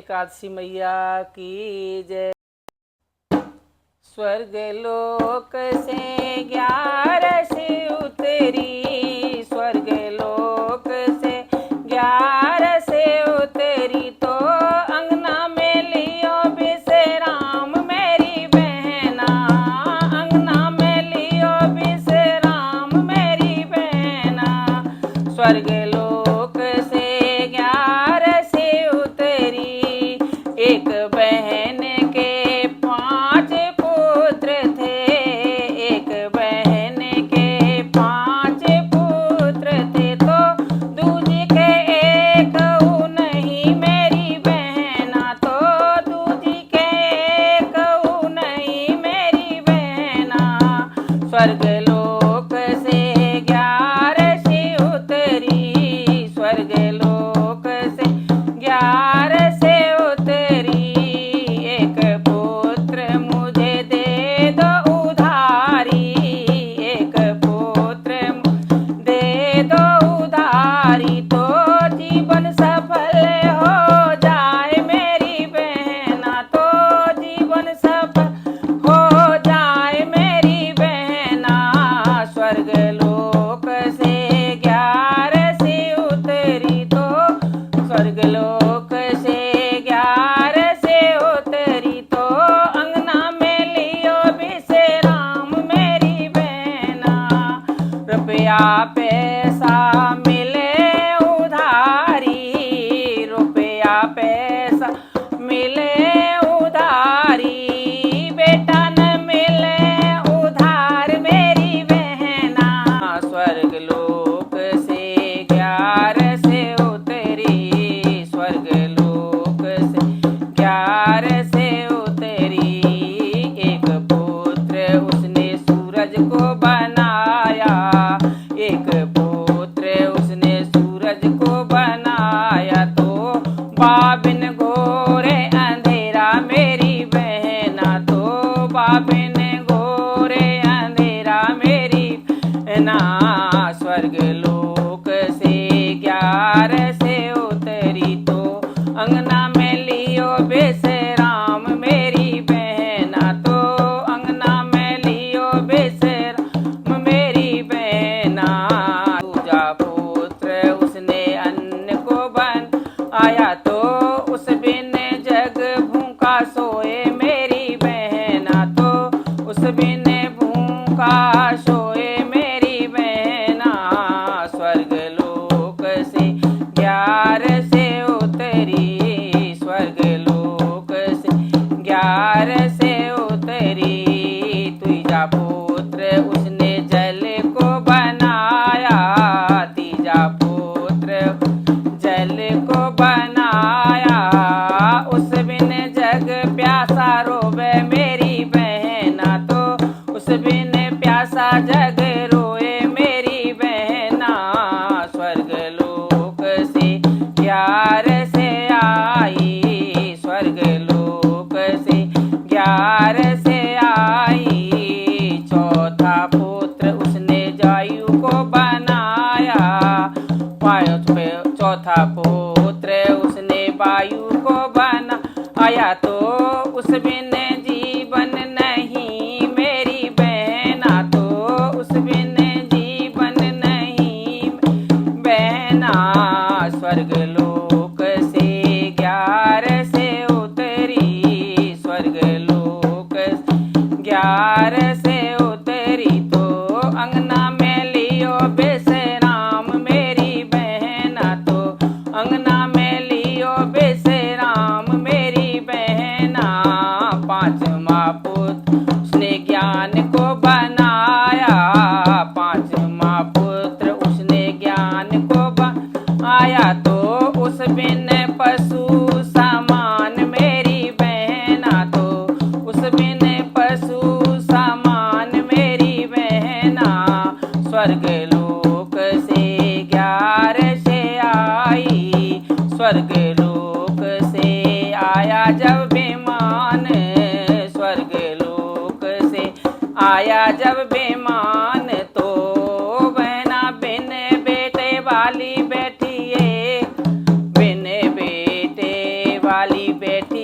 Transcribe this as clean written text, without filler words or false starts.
एकादशी मैया की जय। स्वर्ग लोक से 11 उतरी, स्वर्ग लोक से 11 उतरी, तो अंगना में लियो विश्राम मेरी बहना, अंगना में लियो विश्राम मेरी बहना। स्वर्ग लोक से 11 उतरी, एक बहन के 5 पुत्र थे, एक बहन के 5 पुत्र थे, तो दूजी के एक नहीं मेरी बहना, तो दूजी के एक नहीं मेरी बहना। स्वर्ग लोक से 11 उतरी, स्वर्ग लोक से 11 उतरी, एक पुत्र मुझे दे दो उधारी, एक पुत्र दे दो उधारी, तो जीवन सफल हो जाए मेरी बहना, तो जीवन सफल हो जाए मेरी बहना। स्वर्ग लोक से 11 उतरी, तो स्वर्ग लोक से 11 उतरी, तो अंगना में लियो विश्राम मेरी बहना। रुपया पैसा मिले उधारी, रुपया पैसा मिले उधारी, बेटा न मिले उधार मेरी बहना। स्वर्ग लोक से 11 उतरी, स्वर्ग लोक से 11 उतरी, एक पुत्र उसने सूरज को बनाया, एक पुत्र उसने सूरज को बनाया, तो बाबिन घोरे अंधेरा मेरी बहना, तो बाबिन घोरे अंधेरा मेरी बहना। स्वर्ग लोक से 11 उतरी, तो अंगना में लियो विश्राम मेरी बहना, तो अंगना में लियो विश्राम मेरी बहना। दूजा पुत्र उसने अन्न को बनाया, तो उस बिन जग भूखा सोए मेरी बहना, तो उस बिन भूखा सोए मेरी बहना। स्वर्ग लोक से 11 उतरी, स्वर्ग लोक से 11 उतरी, तीजा पुत्र उसने जल को बनाया, तीजा पुत्र जल को बनाया, उस बिन जग प्यासा रोवे मेरी बहना, तो उस बिन प्यासा जग रोए मेरी बहना। स्वर्ग लोक से 11 आई, स्वर्ग लोक से 11 आई, चौथा पुत्र उसने जायु को बनाया, चौथा पुत्र उसने वायु को बनाया, तो उस बिन जीवन नहीं मेरी बहना, तो उस बिन जीवन नहीं बहना। स्वर्ग लोक से 11 उतरी, स्वर्ग लोक से 11 उतरी, तो अंगना में लियो विश्राम मेरी बहना, तो अंगना में लियो विश्राम मेरी बहना। पांचवा पुत्र उसने ज्ञान को बनाया, पांचवा पुत्र उसने ज्ञान को बनाया, तो उस बिन पशु समान मेरी बहना, तो उस बिन पशु समान मेरी बहना। स्वर्ग लोक से 11 आई, स्वर्ग लोक से आया जब विमान, स्वर्ग लोक से आया जब विमान, तो बहना बिन बेटे वाली बैठिए, बिन बेटे वाली बेटी